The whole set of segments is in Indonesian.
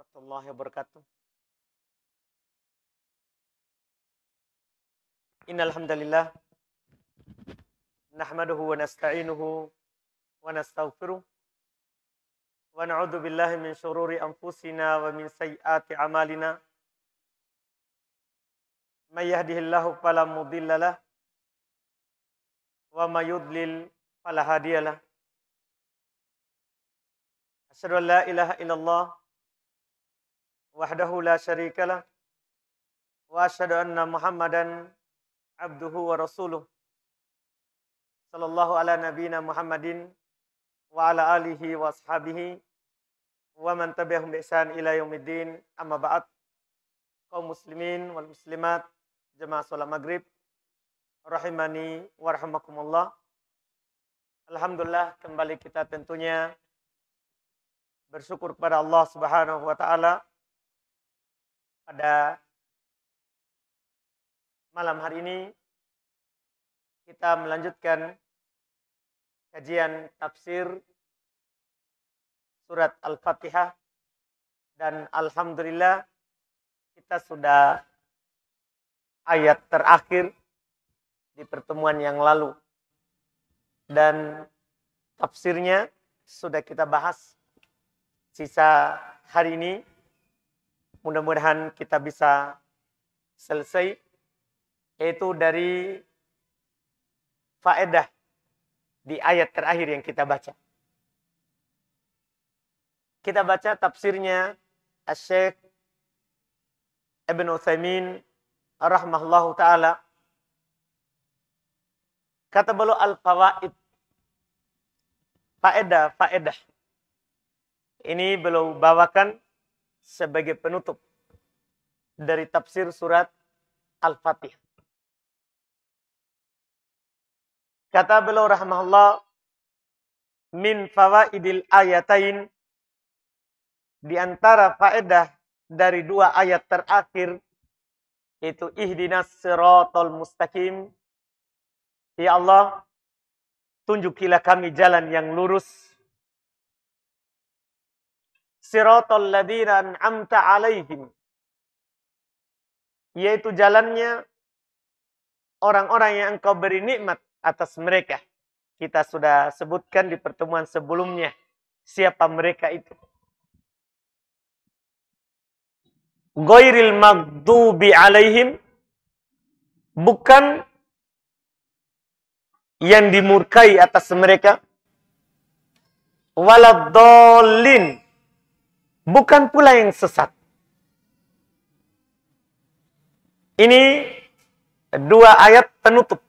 warahmatullahi wabarakatuh. Innal hamdalillah nahmaduhu wa nasta'inuhu wa nastaghfiruh wa na'udzu billahi min syururi anfusina wa min sayyiati a'malina. May yahdihillahu fala mudhillalah wa may yudlil fala hadiyalah. Asyhadu an la ilaha illallah wahdahu la syarikalah wa asyhadu anna Muhammadan abduhu wa rasuluh sallallahu ala nabiyina Muhammadin wa ala alihi wa ashabihi wa man tabi'ahum bi ihsan ila yaumiddin. Amma ba'd. Kaum muslimin wal muslimat jemaah salat maghrib rahimani wa rahimakumullah. Alhamdulillah, kembali kita tentunya bersyukur kepada Allah Subhanahu wa taala pada malam hari ini kita melanjutkan kajian tafsir surat Al-Fatihah, dan alhamdulillah kita sudah ayat terakhir di pertemuan yang lalu dan tafsirnya sudah kita bahas. Sisa hari ini mudah-mudahan kita bisa selesai, yaitu dari faedah di ayat terakhir yang kita baca. Kita baca tafsirnya Asy-Syaikh Ibnu Utsaimin rahimahullahu taala. Kata beliau al-fawaid, faedah. Ini beliau bawakan sebagai penutup dari tafsir surat Al-Fatihah. Kata beliau rahimahullah, min fawaidil ayatain, di antara faedah dari dua ayat terakhir, yaitu ihdinas siratal mustaqim, ya Allah, tunjukilah kami jalan yang lurus. Siratal ladzina an'amta alaihim, yaitu jalannya orang-orang yang engkau beri nikmat atas mereka. Kita sudah sebutkan di pertemuan sebelumnya siapa mereka itu. Ghairil maghdubi alaihim, bukan yang dimurkai atas mereka. Waladdallin, bukan pula yang sesat. Ini dua ayat penutup.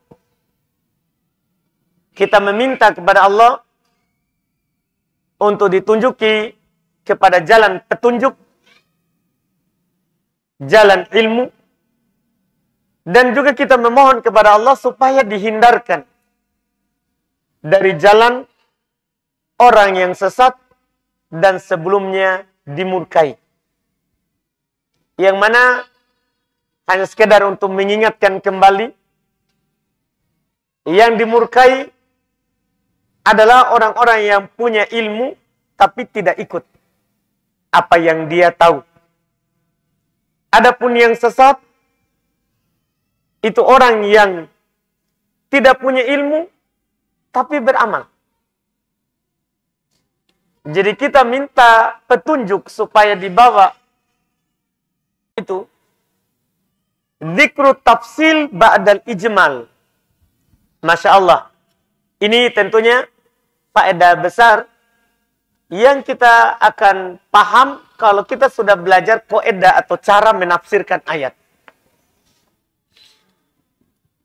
Kita meminta kepada Allah untuk ditunjuki kepada jalan petunjuk, jalan ilmu, dan juga kita memohon kepada Allah supaya dihindarkan dari jalan orang yang sesat dan sebelumnya dimurkai. Yang mana hanya sekedar untuk mengingatkan kembali, yang dimurkai adalah orang-orang yang punya ilmu tapi tidak ikut apa yang dia tahu. Adapun yang sesat itu orang yang tidak punya ilmu tapi beramal. Jadi kita minta petunjuk supaya dibawa itu dzikru tafsil ba'dal ijmal. Masya Allah. Ini tentunya faedah besar yang kita akan paham kalau kita sudah belajar kaidah atau cara menafsirkan ayat.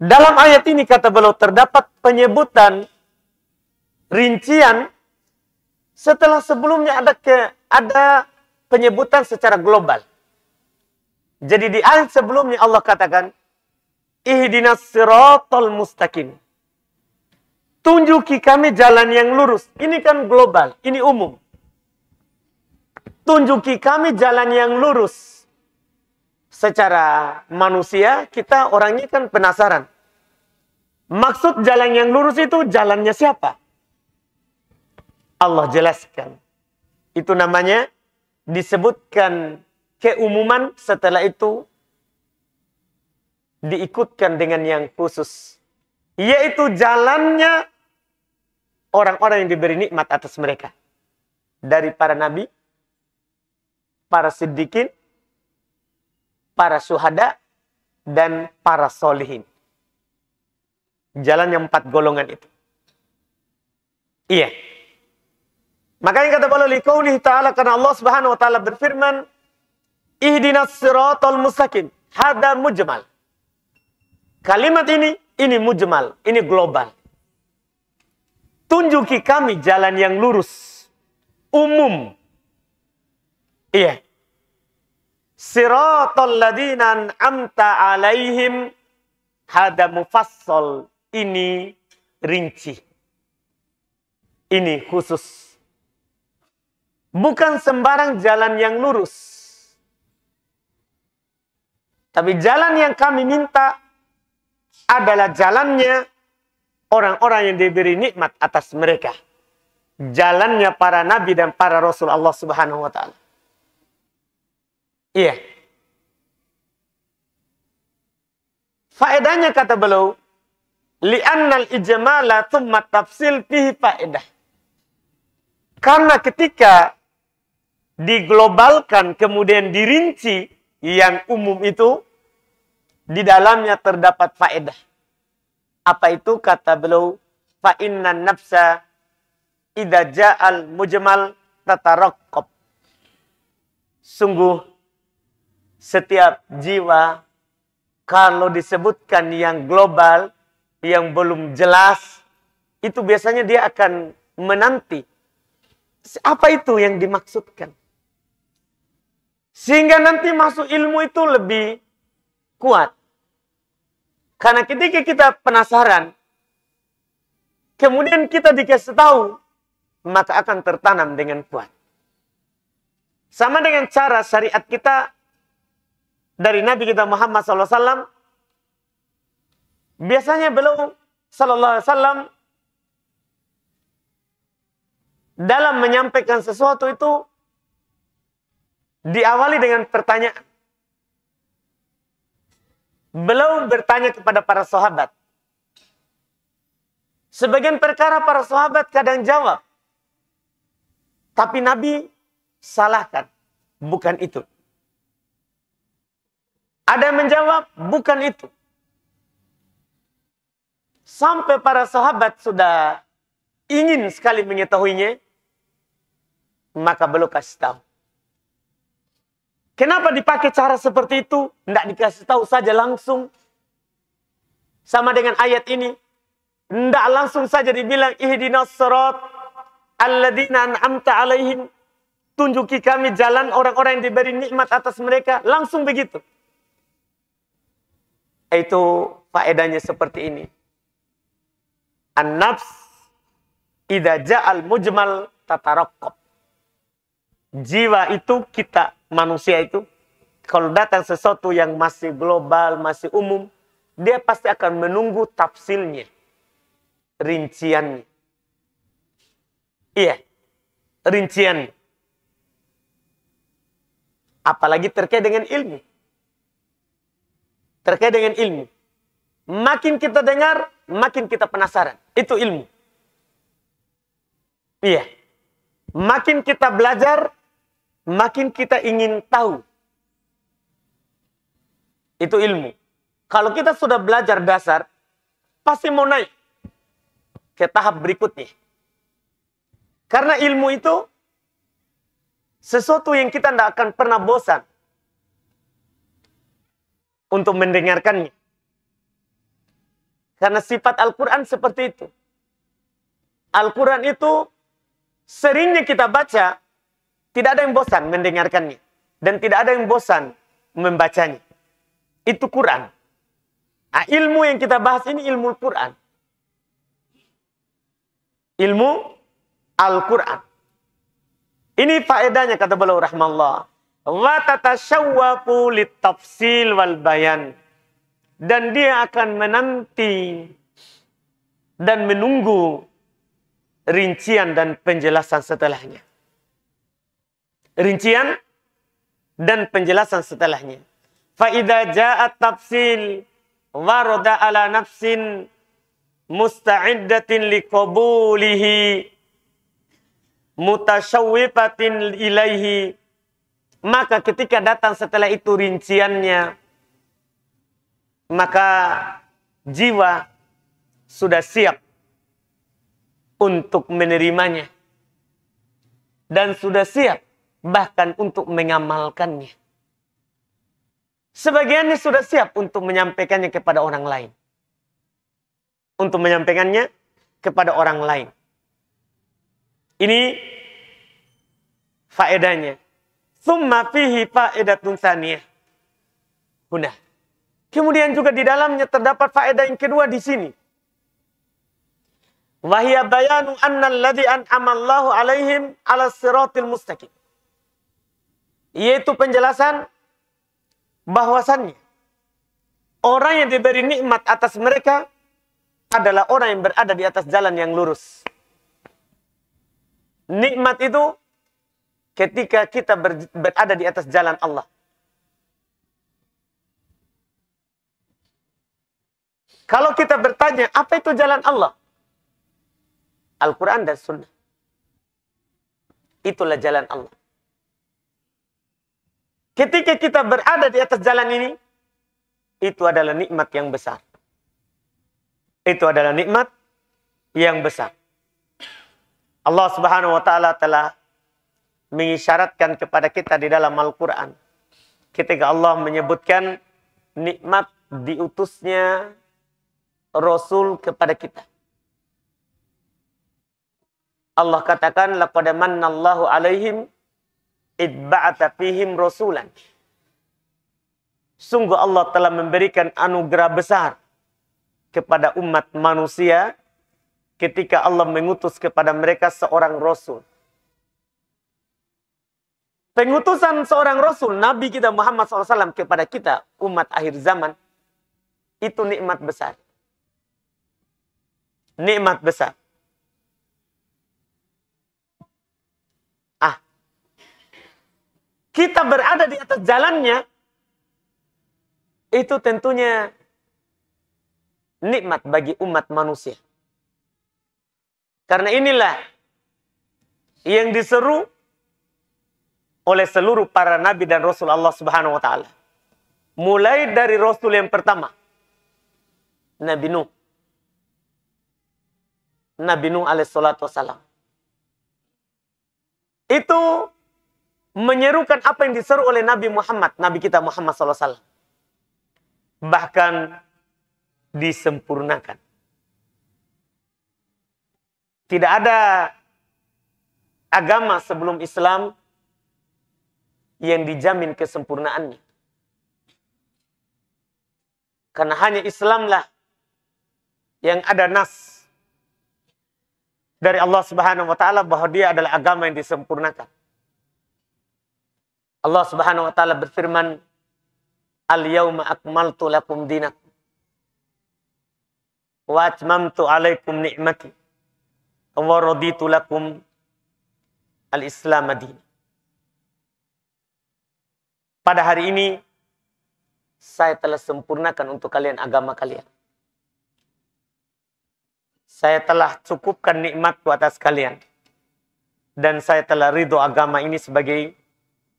Dalam ayat ini kata beliau terdapat penyebutan rincian setelah sebelumnya ada penyebutan secara global. Jadi di ayat sebelumnya Allah katakan ihdinas siratal mustaqim. Tunjuki kami jalan yang lurus. Ini kan global, ini umum. Tunjuki kami jalan yang lurus. Secara manusia, kita orangnya kan penasaran. Maksud jalan yang lurus itu jalannya siapa? Allah jelaskan. Itu namanya disebutkan keumuman, setelah itu diikutkan dengan yang khusus, yaitu jalannya orang-orang yang diberi nikmat atas mereka. Dari para nabi, para siddiqin, para syuhada, dan para solihin. Jalannya 4 golongan itu. Iya. Makanya kata beliau liqaulihi ta'ala, karena Allah Subhanahu wa taala berfirman, ihdinas siratal mustaqim. Hada mujmal. Kalimat ini mujmal, ini global. Tunjuki kami jalan yang lurus, umum. Iya. Siratal ladzina an'amta alaihim. Hada mufassal. Ini rinci. Ini khusus. Bukan sembarang jalan yang lurus. Tapi jalan yang kami minta adalah jalannya orang-orang yang diberi nikmat atas mereka. Jalannya para nabi dan para rasul Allah Subhanahu wa taala. Iya. Faedahnya kata beliau, li'annal ijmala thumma tafsil fihi faedah. Karena ketika diglobalkan kemudian dirinci yang umum itu, di dalamnya terdapat faedah. Apa itu? Kata beliau, fa innan nafsa idza ja'al mujmal tataraqqab. Sungguh setiap jiwa kalau disebutkan yang global, yang belum jelas, itu biasanya dia akan menanti. Apa itu yang dimaksudkan? Sehingga nanti masuk ilmu itu lebih kuat. Karena ketika kita penasaran, kemudian kita dikasih tahu, maka akan tertanam dengan kuat. Sama dengan cara syariat kita dari Nabi kita Muhammad SAW. Biasanya beliau Sallallahu Alaihi Wasallam dalam menyampaikan sesuatu itu diawali dengan pertanyaan. Beliau bertanya kepada para sahabat. Sebagian perkara para sahabat kadang jawab. Tapi Nabi salahkan. Bukan itu. Ada yang menjawab, bukan itu. Sampai para sahabat sudah ingin sekali mengetahuinya, maka beliau kasih tahu. Kenapa dipakai cara seperti itu? Tidak dikasih tahu saja langsung. Sama dengan ayat ini. Tidak langsung saja dibilang, ihdinas sirat alladzina an'amta alaihim. Tunjuki kami jalan orang-orang yang diberi nikmat atas mereka. Langsung begitu. Itu faedahnya seperti ini. An-nafs idza ja'al mujmal tataraqqab. Jiwa itu, kita manusia itu, kalau datang sesuatu yang masih global, masih umum, dia pasti akan menunggu tafsilnya, rinciannya. Iya, rinciannya. Apalagi terkait dengan ilmu. Terkait dengan ilmu. Makin kita dengar, makin kita penasaran. Itu ilmu. Iya. Makin kita belajar, makin kita ingin tahu. Itu ilmu. Kalau kita sudah belajar dasar, pasti mau naik ke tahap berikutnya. Karena ilmu itu sesuatu yang kita tidak akan pernah bosan untuk mendengarkannya. Karena sifat Al-Quran seperti itu. Al-Quran itu seringnya kita baca, tidak ada yang bosan mendengarkannya. Dan tidak ada yang bosan membacanya. Itu Quran. Nah, ilmu yang kita bahas ini ilmu Quran. Ilmu Al-Quran. Ini faedahnya kata beliau rahmallah. Wa tatashawwaqu lit-tafsil wal bayan. Dan dia akan menanti dan menunggu rincian dan penjelasan setelahnya. rincian dan penjelasan setelahnya. Fa idza ja'at tafsil warada ala nafsin musta'iddatin liqabulihi mutasyawwifatin ilaihi, maka ketika datang setelah itu rinciannya, maka jiwa sudah siap untuk menerimanya dan sudah siap bahkan untuk mengamalkannya. Sebagiannya sudah siap untuk menyampaikannya kepada orang lain. Untuk menyampaikannya kepada orang lain. Ini faedahnya. Tsumma fihi faedatun tsaniyah. Huna. Kemudian juga di dalamnya terdapat faedah yang kedua di sini. Wa hiya bayanu anna alladhi an'ama Allahu 'alaihim 'ala siratil mustaqim. Yaitu penjelasan bahwasannya orang yang diberi nikmat atas mereka adalah orang yang berada di atas jalan yang lurus. Nikmat itu ketika kita berada di atas jalan Allah. Kalau kita bertanya, apa itu jalan Allah? Al-Quran dan Sunnah. Itulah jalan Allah. Ketika kita berada di atas jalan ini, itu adalah nikmat yang besar. Itu adalah nikmat yang besar. Allah Subhanahu wa taala telah mengisyaratkan kepada kita di dalam Al-Quran. Ketika Allah menyebutkan nikmat diutusnya Rasul kepada kita. Allah katakan, laqad mannallahu 'alaihim id ba'atsa fihim rasulan. Sungguh Allah telah memberikan anugerah besar kepada umat manusia ketika Allah mengutus kepada mereka seorang Rasul. Pengutusan seorang Rasul, Nabi kita Muhammad SAW kepada kita, umat akhir zaman, itu nikmat besar. Nikmat besar. Kita berada di atas jalannya, itu tentunya nikmat bagi umat manusia. Karena inilah yang diseru oleh seluruh para nabi dan rasul Allah Subhanahu wa taala. Mulai dari rasul yang pertama, Nabi Nuh. Nabi Nuh alaihi salatu wassalam. Itu menyerukan apa yang diseru oleh Nabi Muhammad, Nabi kita Muhammad SAW. Bahkan disempurnakan. Tidak ada agama sebelum Islam yang dijamin kesempurnaannya. Karena hanya Islamlah yang ada nas dari Allah Subhanahu wa taala bahwa dia adalah agama yang disempurnakan. Allah Subhanahu wa taala berfirman, "Al-yauma akmaltu lakum dinakum wa atmamtu 'alaikum ni'mati wa raditu lakum al-Islam madin." Pada hari ini saya telah sempurnakan untuk kalian agama kalian. Saya telah cukupkan nikmatku atas kalian. Dan saya telah ridho agama ini sebagai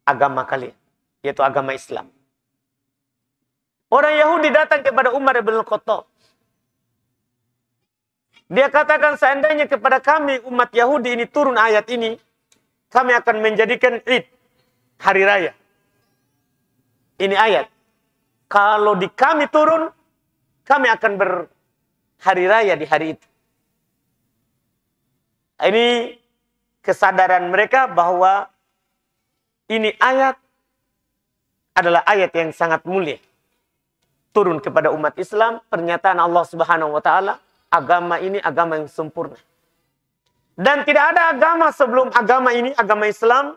agama kalian, yaitu agama Islam. Orang Yahudi datang kepada Umar bin Khattab. Dia katakan, seandainya kepada kami umat Yahudi ini turun ayat ini, kami akan menjadikan Id, hari raya. Ini ayat. Kalau di kami turun, kami akan berhari raya di hari itu. Ini kesadaran mereka bahwa ini ayat adalah ayat yang sangat mulia. Turun kepada umat Islam, pernyataan Allah Subhanahu wa taala, agama ini agama yang sempurna. Dan tidak ada agama sebelum agama ini, agama Islam,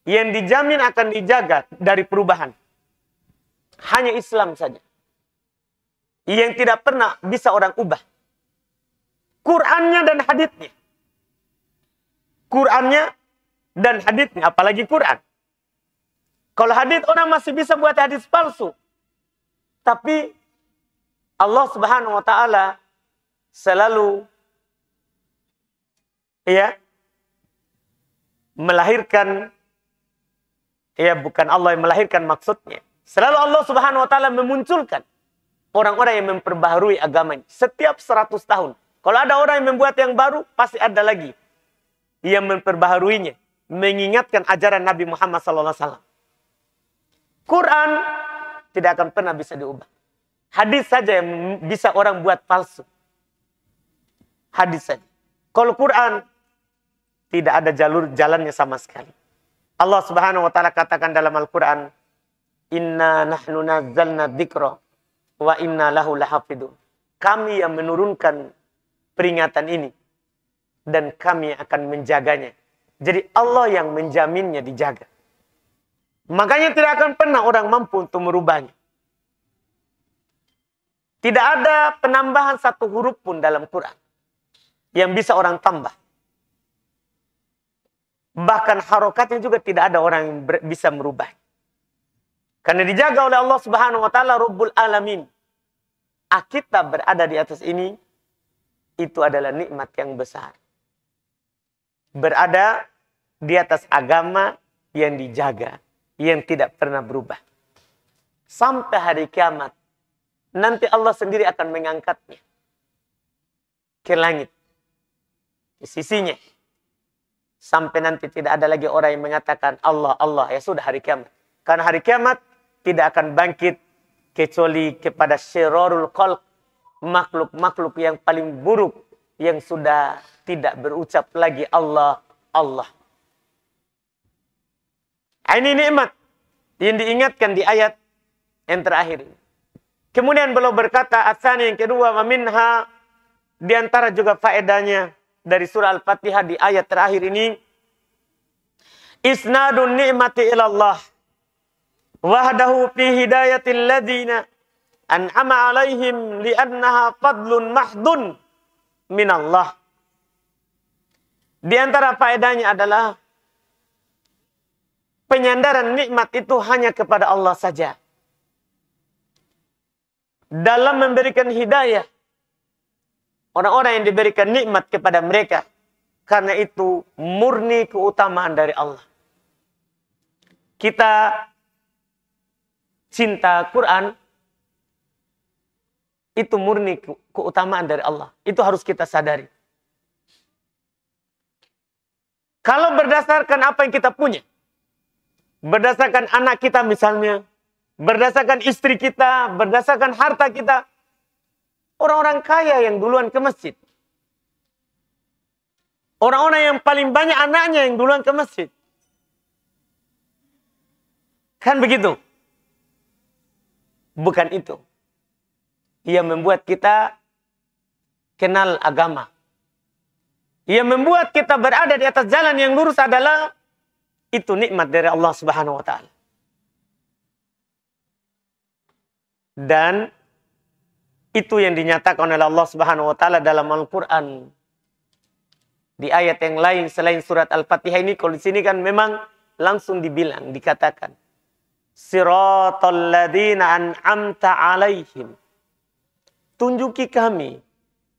yang dijamin akan dijaga dari perubahan. Hanya Islam saja yang tidak pernah bisa orang ubah. Qurannya dan haditsnya. Qurannya dan haditsnya, apalagi Quran. Kalau hadits orang masih bisa buat hadits palsu. Tapi Allah Subhanahu wa taala selalu melahirkan, bukan Allah yang melahirkan maksudnya. Selalu Allah Subhanahu wa taala memunculkan orang-orang yang memperbaharui agamanya setiap 100 tahun. Kalau ada orang yang membuat yang baru, pasti ada lagi yang memperbaharuinya, mengingatkan ajaran Nabi Muhammad SAW. Quran tidak akan pernah bisa diubah. Hadis saja yang bisa orang buat palsu. Hadis saja. Kalau Quran tidak ada jalannya sama sekali. Allah Subhanahu wa taala katakan dalam Al-Quran, "Inna nahnu nazzalna dzikra wa inna lahu lahafidun." Kami yang menurunkan peringatan ini dan kami akan menjaganya. Jadi Allah yang menjaminnya dijaga. Makanya tidak akan pernah orang mampu untuk merubahnya. Tidak ada penambahan satu huruf pun dalam Quran yang bisa orang tambah. Bahkan harokatnya juga tidak ada orang yang bisa merubah. Karena dijaga oleh Allah Subhanahu wa taala Rabbul Alamin. Kita berada di atas ini, itu adalah nikmat yang besar. Berada di atas agama yang dijaga, yang tidak pernah berubah. Sampai hari kiamat, nanti Allah sendiri akan mengangkatnya ke langit, di sisinya. Sampai nanti tidak ada lagi orang yang mengatakan Allah, Allah. Ya sudah hari kiamat. Karena hari kiamat tidak akan bangkit kecuali kepada syirarul khalq, makhluk-makhluk yang paling buruk, yang sudah tidak berucap lagi Allah, Allah. Ini nikmat yang diingatkan di ayat yang terakhir. Kemudian beliau berkata, asani yang kedua, minha, di antara juga faedahnya dari surah Al-Fatihah di ayat terakhir ini, isnadun ni'mati ilallah wahdahu fi hidayatil ladina an'ama alaihim li'annaha fadlun mahdun minallah. Di antara faedahnya adalah penyandaran nikmat itu hanya kepada Allah saja. Dalam memberikan hidayah orang-orang yang diberikan nikmat kepada mereka, karena itu murni keutamaan dari Allah. Kita cinta Quran, itu murni keutamaan dari Allah. Itu harus kita sadari. Kalau berdasarkan apa yang kita punya, berdasarkan anak kita misalnya, berdasarkan istri kita, berdasarkan harta kita, orang-orang kaya yang duluan ke masjid. Orang-orang yang paling banyak anaknya yang duluan ke masjid. Kan begitu? Bukan itu yang membuat kita kenal agama. Yang membuat kita berada di atas jalan yang lurus adalah itu nikmat dari Allah Subhanahu wa taala. Dan itu yang dinyatakan oleh Allah Subhanahu wa taala dalam Al-Qur'an. Di ayat yang lain selain surat Al-Fatihah ini, kalau di sini kan memang langsung dibilang, dikatakan, Siratal ladzina an'amta alaihim. Tunjuki kami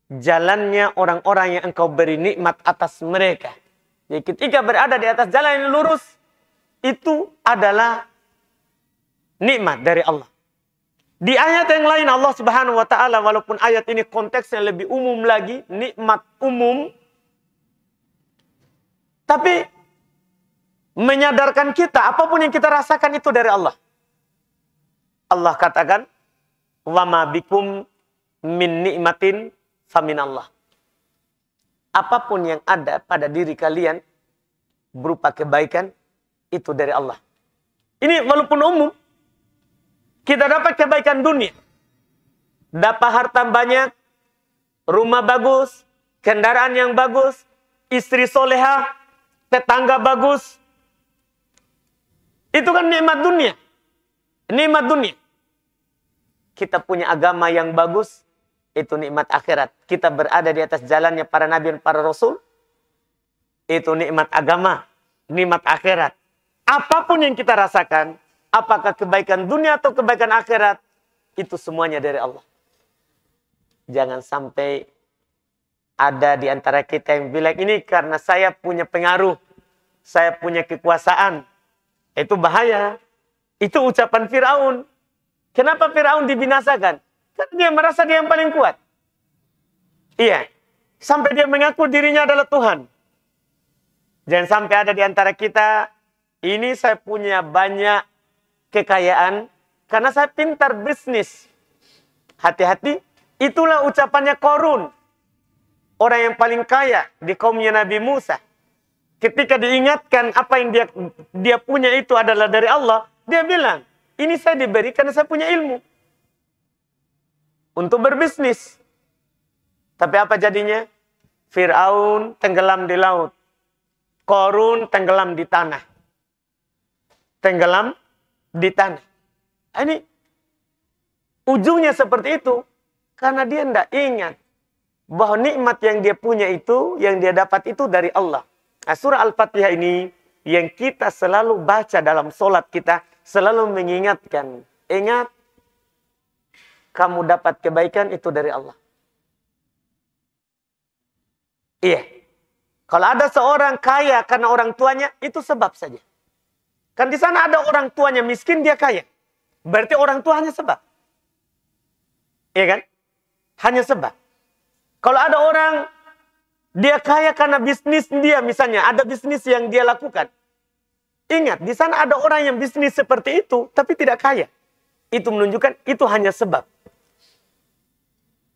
jalannya orang-orang yang engkau beri nikmat atas mereka. Jadi ketika berada di atas jalan yang lurus, itu adalah nikmat dari Allah. Di ayat yang lain Allah Subhanahu wa taala, walaupun ayat ini konteksnya lebih umum lagi, nikmat umum, tapi menyadarkan kita apapun yang kita rasakan itu dari Allah. Allah katakan, "Wa ma bikum min nikmatin faminallah." Apapun yang ada pada diri kalian berupa kebaikan, itu dari Allah. Ini walaupun umum, kita dapat kebaikan dunia. Dapat harta banyak, rumah bagus, kendaraan yang bagus, istri soleha, tetangga bagus. Itu kan nikmat dunia. Nikmat dunia. Kita punya agama yang bagus, itu nikmat akhirat. Kita berada di atas jalannya para nabi dan para rasul, itu nikmat agama. nikmat akhirat. Apapun yang kita rasakan, apakah kebaikan dunia atau kebaikan akhirat, itu semuanya dari Allah. Jangan sampai ada di antara kita yang bilang, ini karena saya punya pengaruh, saya punya kekuasaan. Itu bahaya. Itu ucapan Firaun. Kenapa Firaun dibinasakan? Karena dia merasa dia yang paling kuat. Iya. Sampai dia mengaku dirinya adalah Tuhan. Jangan sampai ada di antara kita, ini saya punya banyak kekayaan, karena saya pintar bisnis. Hati-hati, itulah ucapannya Qarun. Orang yang paling kaya di kaumnya Nabi Musa. Ketika diingatkan apa yang dia punya itu adalah dari Allah, dia bilang, ini saya diberi karena saya punya ilmu. Untuk berbisnis. Tapi apa jadinya? Fir'aun tenggelam di laut. Qarun tenggelam di tanah. Tenggelam di tanah. Ini ujungnya seperti itu. Karena dia tidak ingat bahwa nikmat yang dia punya itu, yang dia dapat itu dari Allah. Nah, surah Al-Fatihah ini yang kita selalu baca dalam solat kita, selalu mengingatkan. Ingat, kamu dapat kebaikan itu dari Allah. Iya. Kalau ada seorang kaya karena orang tuanya, itu sebab saja. Kan di sana ada orang tuanya miskin, dia kaya. Berarti orang tua hanya sebab. Iya kan? Hanya sebab. Kalau ada orang, dia kaya karena bisnis dia misalnya. Ada bisnis yang dia lakukan. Ingat, di sana ada orang yang bisnis seperti itu, tapi tidak kaya. Itu menunjukkan, itu hanya sebab.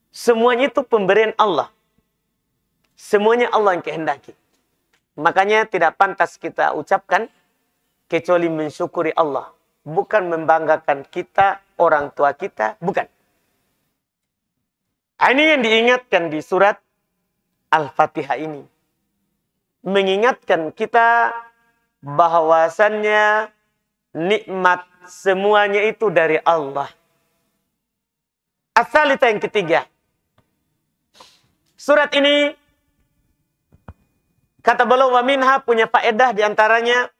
Semuanya itu pemberian Allah. Semuanya Allah yang kehendaki. Makanya tidak pantas kita ucapkan kecuali mensyukuri Allah. Bukan membanggakan kita, orang tua kita, bukan. Ini yang diingatkan di surat Al-Fatihah ini. Mengingatkan kita bahwasannya nikmat semuanya itu dari Allah. As-salitsah yang ketiga. Surat ini kata beliau, wa minha punya faedah diantaranya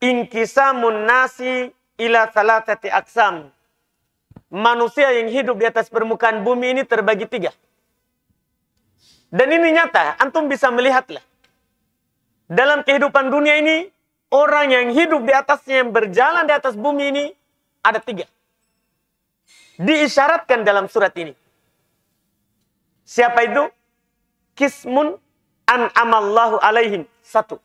inkisamun nasi ila salatati aksam. Manusia yang hidup di atas permukaan bumi ini terbagi 3. Dan ini nyata, antum bisa melihatlah. Dalam kehidupan dunia ini, orang yang hidup di atasnya, yang berjalan di atas bumi ini, ada 3. Diisyaratkan dalam surat ini. Siapa itu? Kismun an'amallahu alaihim. 1.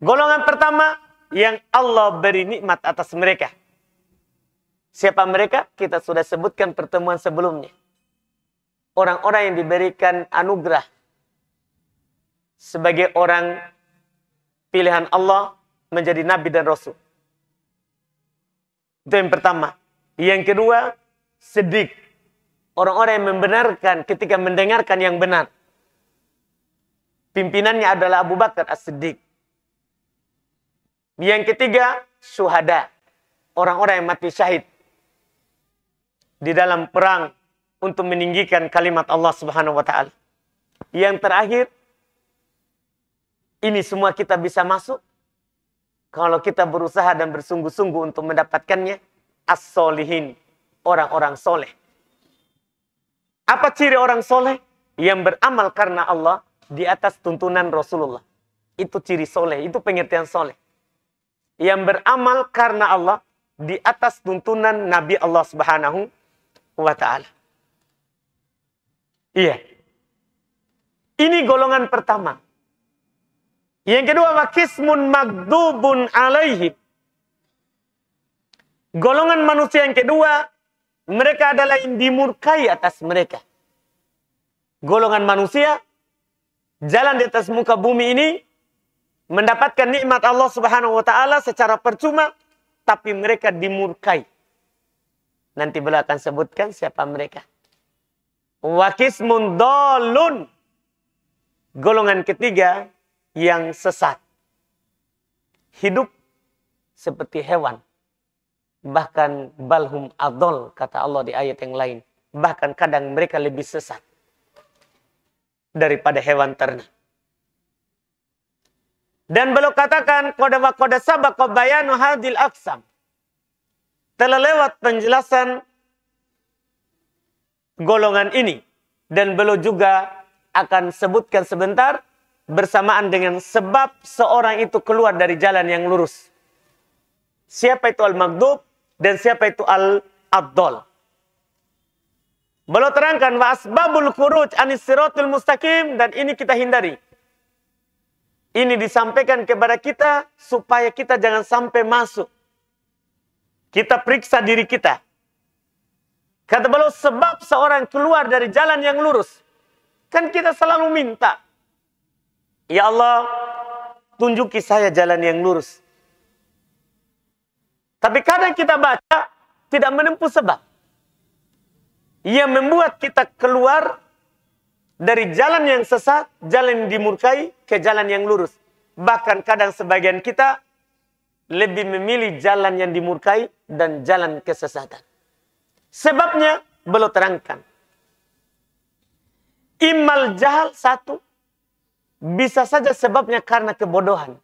Golongan pertama, yang Allah beri nikmat atas mereka. Siapa mereka? Kita sudah sebutkan pertemuan sebelumnya. Orang-orang yang diberikan anugerah sebagai orang pilihan Allah menjadi nabi dan rasul. Itu yang pertama. Yang kedua, siddiq. Orang-orang yang membenarkan ketika mendengarkan yang benar. Pimpinannya adalah Abu Bakar As-Siddiq. Yang ketiga, syuhada. Orang-orang yang mati syahid di dalam perang untuk meninggikan kalimat Allah Subhanahu wa taala. Yang terakhir, ini semua kita bisa masuk kalau kita berusaha dan bersungguh-sungguh untuk mendapatkannya. As-solihin, orang-orang soleh. Apa ciri orang soleh? Yang beramal karena Allah di atas tuntunan Rasulullah. Itu ciri soleh, itu pengertian soleh. Yang beramal karena Allah di atas tuntunan Nabi Allah Subhanahu wa ta'ala. Iya. Ini golongan pertama. Yang kedua, wakismun magdubun alaihim. Golongan manusia yang kedua, mereka adalah yang dimurkai atas mereka. Golongan manusia, jalan di atas muka bumi ini, mendapatkan nikmat Allah Subhanahu wa ta'ala secara percuma, tapi mereka dimurkai. Nanti beliau akan sebutkan siapa mereka. Wakismun dolun. Golongan ketiga yang sesat. Hidup seperti hewan. Bahkan balhum adol, kata Allah di ayat yang lain. Bahkan kadang mereka lebih sesat daripada hewan ternak. Dan beliau katakan, qad sabaqa bayanu hadil aqsam. Telah lewat penjelasan golongan ini. Dan beliau juga akan sebutkan sebentar bersamaan dengan sebab seorang itu keluar dari jalan yang lurus. Siapa itu al-maghdub dan siapa itu al-addal. Beliau terangkan wa asbabul khuruj anis siratul mustaqim, dan ini kita hindari. Ini disampaikan kepada kita supaya kita jangan sampai masuk. Kita periksa diri kita. Kata beliau, sebab seorang keluar dari jalan yang lurus. Kan kita selalu minta, ya Allah, tunjuki saya jalan yang lurus. Tapi kadang kita baca, tidak menempuh sebab. Yang membuat kita keluar dari jalan yang sesat, jalan yang dimurkai, ke jalan yang lurus. Bahkan kadang sebagian kita lebih memilih jalan yang dimurkai dan jalan kesesatan. Sebabnya belum terangkan. Imal jahal satu. Bisa saja sebabnya karena kebodohan.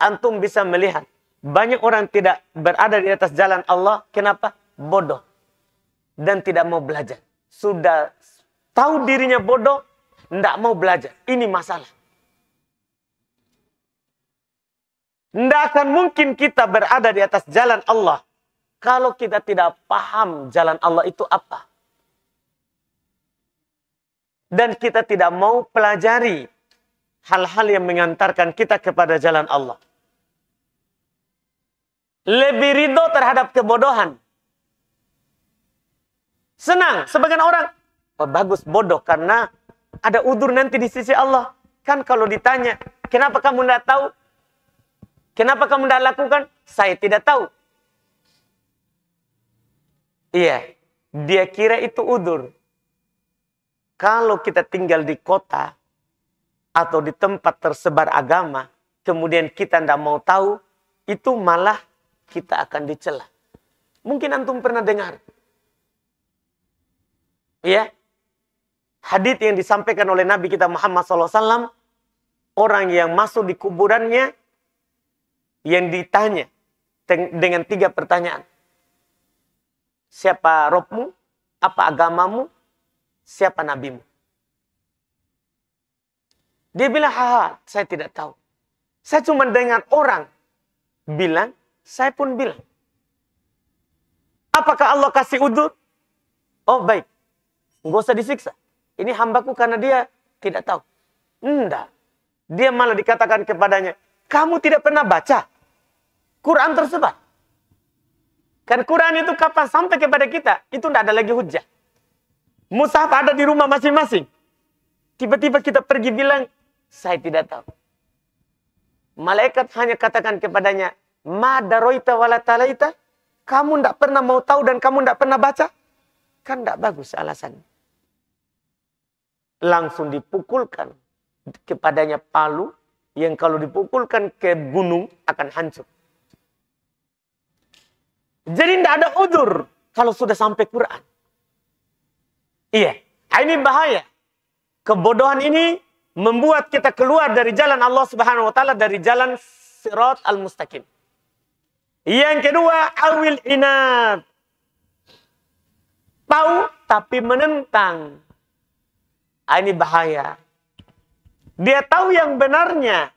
Antum bisa melihat. Banyak orang tidak berada di atas jalan Allah. Kenapa? Bodoh. Dan tidak mau belajar. Sudah tahu dirinya bodoh. Tidak mau belajar. Ini masalah. Tidak akan mungkin kita berada di atas jalan Allah kalau kita tidak paham jalan Allah itu apa. Dan kita tidak mau pelajari hal-hal yang mengantarkan kita kepada jalan Allah. Lebih ridho terhadap kebodohan. Senang. Sebagian orang, oh, bagus bodoh karena ada udzur nanti di sisi Allah. Kan kalau ditanya, kenapa kamu tidak tahu? Kenapa kamu tidak lakukan? Saya tidak tahu. Iya, dia kira itu udzur. Kalau kita tinggal di kota atau di tempat tersebar agama, kemudian kita tidak mau tahu, itu malah kita akan dicela. Mungkin antum pernah dengar. Ya, hadits yang disampaikan oleh Nabi kita Muhammad SAW, orang yang masuk di kuburannya, yang ditanya dengan 3 pertanyaan. Siapa Robmu? Apa agamamu? Siapa nabimu? Dia bilang, saya tidak tahu. Saya cuma dengar orang bilang, saya pun bilang. Apakah Allah kasih udzur? Oh baik, nggak usah disiksa. Ini hambaku karena dia tidak tahu. Enggak. Dia malah dikatakan kepadanya, kamu tidak pernah baca Quran tersebut. Kan Quran itu kapan sampai kepada kita? Itu tidak ada lagi hujah. Mushaf ada di rumah masing-masing. Tiba-tiba kita pergi bilang, saya tidak tahu. Malaikat hanya katakan kepadanya, ma daroita wala talaita. Kamu tidak pernah mau tahu dan kamu tidak pernah baca. Kan tidak bagus alasannya. Langsung dipukulkan kepadanya palu, yang kalau dipukulkan ke gunung akan hancur. Jadi tidak ada udzur kalau sudah sampai Quran. Iya, ini bahaya. Kebodohan ini membuat kita keluar dari jalan Allah Subhanahu wa taala, dari jalan Sirat al-Mustaqim. Yang kedua, awil inad. Tahu tapi menentang. Ini bahaya. Dia tahu yang benarnya,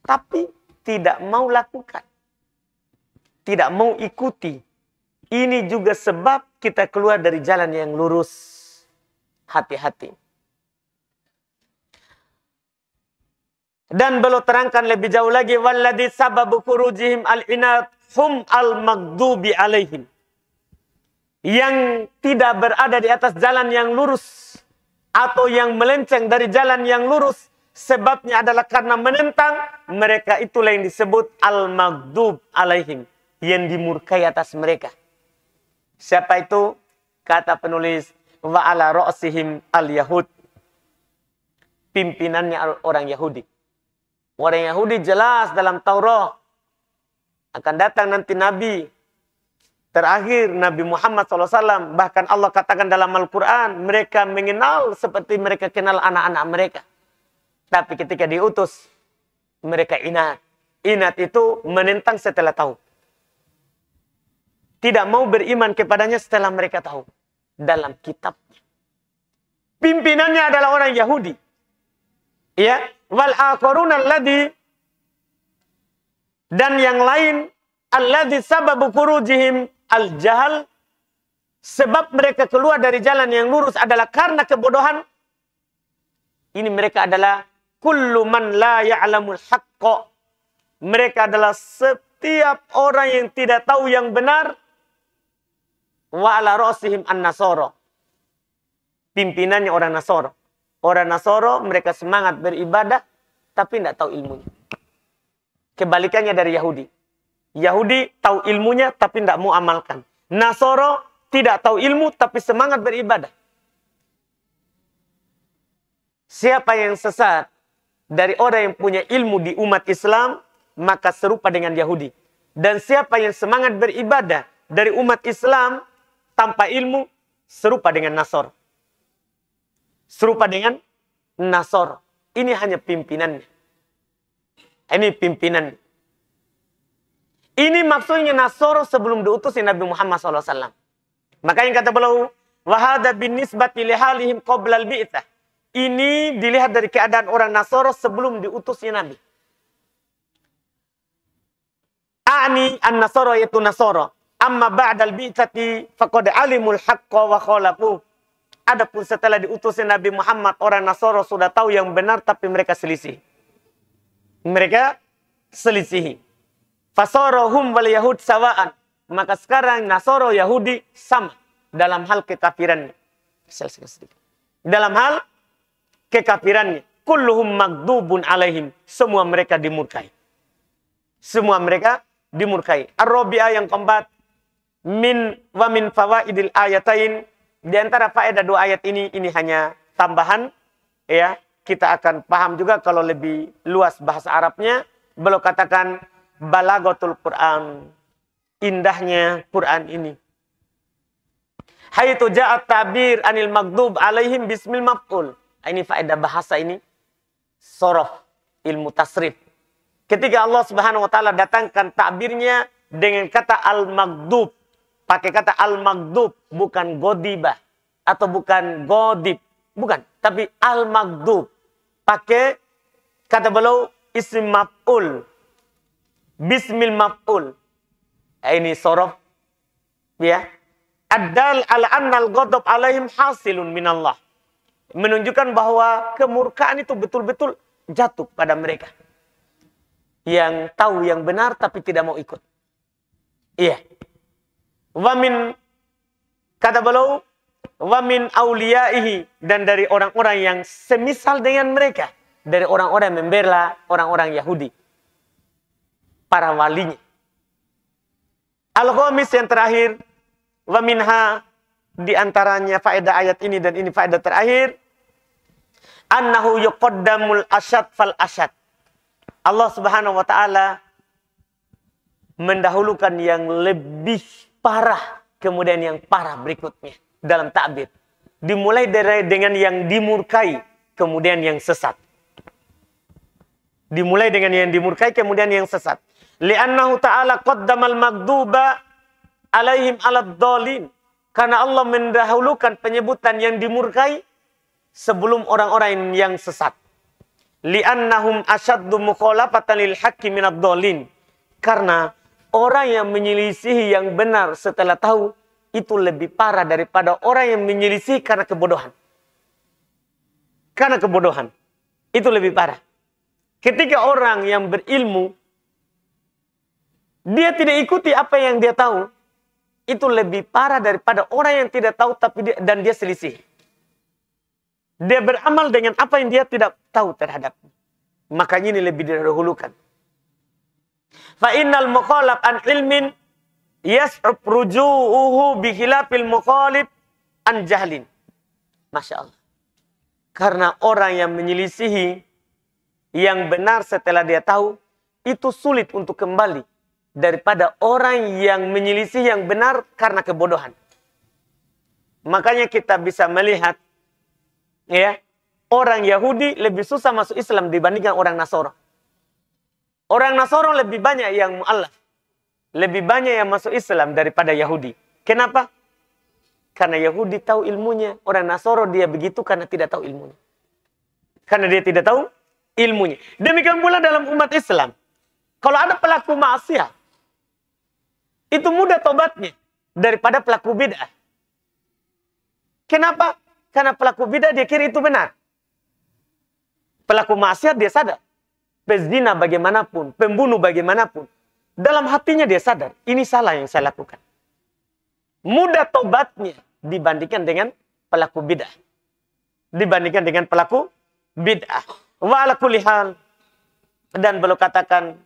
tapi tidak mau lakukan. Tidak mau ikuti. Ini juga sebab kita keluar dari jalan yang lurus. Hati-hati. Dan beliau terangkan lebih jauh lagi, walladzi sababu khurujihim al-inat hum al-maghdubi alaihim. Yang tidak berada di atas jalan yang lurus atau yang melenceng dari jalan yang lurus, sebabnya adalah karena menentang, mereka itulah yang disebut al-maghdub alaihim, yang dimurkai atas mereka. Siapa itu? Kata penulis, wa ala ra'sihim al-yahud. Pimpinannya orang Yahudi. Orang Yahudi jelas dalam Taurat. Akan datang nanti Nabi terakhir, Nabi Muhammad SAW. Bahkan Allah katakan dalam Al-Quran, mereka mengenal seperti mereka kenal anak-anak mereka. Tapi ketika diutus Mereka inat. Inat itu menentang setelah tahu. Tidak mau beriman kepadanya setelah mereka tahu. Dalam kitabnya. Pimpinannya adalah orang Yahudi. Ya. Wal akharuna alladhi. Dan yang lain. Alladhi sababu khurujihim al-jahal. Sebab mereka keluar dari jalan yang lurus adalah karena kebodohan. Ini mereka adalah kullu man la ya'lamul haqqa. Mereka adalah setiap orang yang tidak tahu yang benar. Wa ala ra'sihim an-nasara. Pimpinannya orang Nasara. Orang Nasara mereka semangat beribadah tapi tidak tahu ilmunya. Kebalikannya dari Yahudi. Yahudi tahu ilmunya tapi tidak mau amalkan. Nasara tidak tahu ilmu tapi semangat beribadah. Siapa yang sesat dari orang yang punya ilmu di umat Islam, maka serupa dengan Yahudi. Dan siapa yang semangat beribadah dari umat Islam tanpa ilmu, serupa dengan Nasor. Serupa dengan Nasor. Ini hanya pimpinannya. Ini pimpinannya. Ini maksudnya Nasor sebelum diutus Nabi Muhammad SAW. Makanya kata beliau, wahada bin nisbati lihalihim qabla al-bi'tsah. Ini dilihat dari keadaan orang Nasara sebelum diutusnya Nabi. A'ni an-Nasara yaitu Nasara. Amma ba'dal bi'tsati faqad alimul haqqa wa khalafu. Adapun setelah diutusnya Nabi Muhammad, orang Nasara sudah tahu yang benar tapi mereka selisih. Mereka selisihi. Fasarahum wal yahud sawa'an. Maka sekarang Nasara Yahudi sama dalam hal kekafirannya. Dalam hal kekafirannya. Kulluhum magdubun alaihim. Semua mereka dimurkai. Semua mereka dimurkai. Ar-Rabi'ah yang keempat. Min fawaidil ayatain. Di antara faedah dua ayat ini hanya tambahan. Ya, kita akan paham juga kalau lebih luas bahasa Arabnya. Beliau katakan balagatul Quran. Indahnya Quran ini. Haitu ja'at ta'bir anil maghdub alaihim bismil maf'ul. Ini faedah bahasa ini. Sorof, ilmu tasrif. Ketika Allah Subhanahu wa taala datangkan takbirnya dengan kata al-maghdub. Pakai kata al-maghdub, bukan godibah atau bukan godib, bukan, tapi al-maghdub. Pakai kata beliau isim maf'ul. Bismil maf'ul. Ini sorof, ya. Ad-dal ala annal ghadab alaihim hasilun minallah. Menunjukkan bahwa kemurkaan itu betul-betul jatuh pada mereka. Yang tahu yang benar tapi tidak mau ikut. Iya. Wamin, kata beliau, wamin auliyaihi, dan dari orang-orang yang semisal dengan mereka. Dari orang-orang yang membela orang-orang Yahudi. Para walinya. Al-Khamis yang terakhir, wa minha, di antaranya faedah ayat ini dan ini faedah terakhir, annahu yuqaddamul asyad fal asyad. Allah Subhanahu wa taala mendahulukan yang lebih parah kemudian yang parah berikutnya dalam takbir. Dimulai dengan yang dimurkai kemudian yang sesat. Dimulai dengan yang dimurkai kemudian yang sesat. Li'annahu ta'ala qaddamal maghduba alaihim alad dhalin. Karena Allah mendahulukan penyebutan yang dimurkai sebelum orang-orang yang sesat. Li'annahum asyaddu mukhalafatan lil haqqi minad dhalin. Karena orang yang menyelisihi yang benar setelah tahu itu lebih parah daripada orang yang menyelisihi karena kebodohan. Karena kebodohan. Itu lebih parah. Ketika orang yang berilmu dia tidak ikuti apa yang dia tahu, itu lebih parah daripada orang yang tidak tahu tapi dia selisih. Dia beramal dengan apa yang dia tidak tahu terhadapnya. Makanya ini lebih didahulukan. Fa innal mukhalaf an ilmin yas'ub ruju'uhu bi khilafil mukhalif an jahlin. Masya Allah. Karena orang yang menyelisihi yang benar setelah dia tahu, itu sulit untuk kembali daripada orang yang menyelisih yang benar karena kebodohan. Makanya kita bisa melihat, ya, orang Yahudi lebih susah masuk Islam dibandingkan orang Nasara. Orang Nasoro lebih banyak yang mu'alaf. Lebih banyak yang masuk Islam daripada Yahudi. Kenapa? Karena Yahudi tahu ilmunya. Orang Nasoro dia begitu karena tidak tahu ilmunya. Karena dia tidak tahu ilmunya. Demikian pula dalam umat Islam. Kalau ada pelaku maksiat, itu mudah tobatnya daripada pelaku bid'ah. Kenapa? Karena pelaku bid'ah dia kira itu benar. Pelaku maksiat dia sadar. Pezina bagaimanapun, pembunuh bagaimanapun. Dalam hatinya dia sadar, ini salah yang saya lakukan. Mudah tobatnya dibandingkan dengan pelaku bid'ah. Dibandingkan dengan pelaku bid'ah. Wa ala kulli hal. Dan beliau katakan,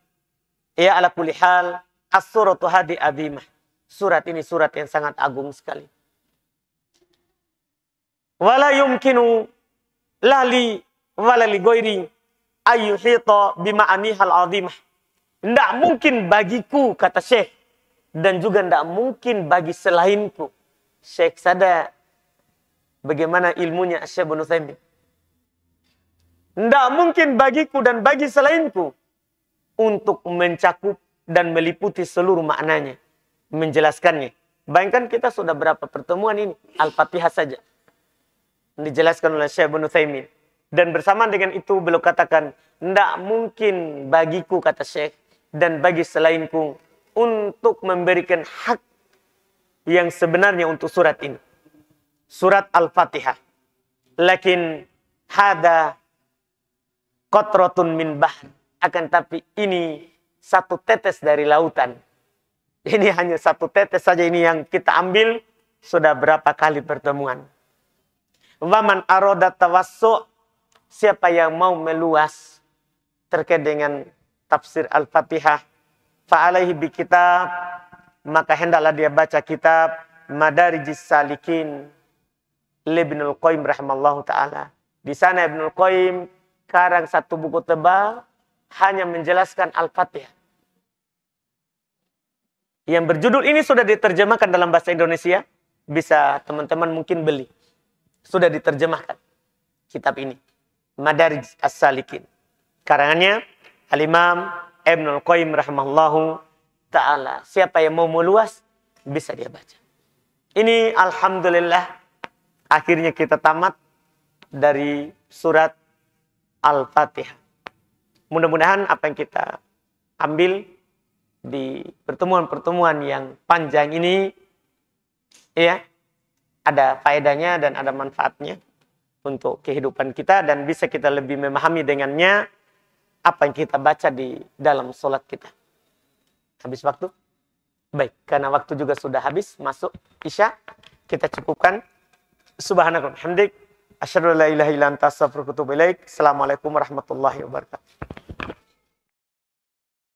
ya ala kulli hal, as-suratu hadi azimah. Surat ini surat yang sangat agung sekali. Wala yumkinu lali wala li ghairi ayyuhita bima'anihal azimah. Tidak mungkin bagiku, kata Syekh, dan juga tidak mungkin bagi selainku. Syekh sadar bagaimana ilmunya Syekh Ibnu Utsaimin. Tidak mungkin bagiku dan bagi selainku untuk mencakup dan meliputi seluruh maknanya, menjelaskannya. Bayangkan kita sudah berapa pertemuan ini, Al-Fatihah saja dijelaskan oleh Syekh Ibnu Utsaimin. Dan bersamaan dengan itu beliau katakan, tidak mungkin bagiku, kata Syekh, dan bagi selainku untuk memberikan hak yang sebenarnya untuk surat ini. Surat Al-Fatihah. Lakin hada qatratun min bahr. Akan tapi ini satu tetes dari lautan. Ini hanya satu tetes saja ini yang kita ambil sudah berapa kali pertemuan. Waman arodat tawassu'. Siapa yang mau meluas terkait dengan tafsir Al-Fatihah, fa'alaihi bi kitab, maka hendaklah dia baca kitab Madarijis Salikin Ibnul Qayyim rahimallahu taala. Di sana Ibnul Qayyim karang satu buku tebal hanya menjelaskan Al-Fatihah. Yang berjudul ini sudah diterjemahkan dalam bahasa Indonesia, bisa teman-teman mungkin beli. Sudah diterjemahkan kitab ini. Madarij As-Salikin. Karangannya Al-Imam Ibnul Qayyim rahimallahu ta'ala. Siapa yang mau meluas, bisa dia baca. Ini alhamdulillah, akhirnya kita tamat dari surat Al-Fatihah. Mudah-mudahan apa yang kita ambil di pertemuan-pertemuan yang panjang ini, ya, ada faedahnya dan ada manfaatnya untuk kehidupan kita, dan bisa kita lebih memahami dengannya apa yang kita baca di dalam sholat kita. Habis waktu? Baik, karena waktu juga sudah habis, masuk Isya, kita cukupkan. Subhanakallahumma wa bihamdik, asyhadu an la ilaha illa anta astaghfiruka wa atubu ilaik. Assalamualaikum warahmatullahi wabarakatuh.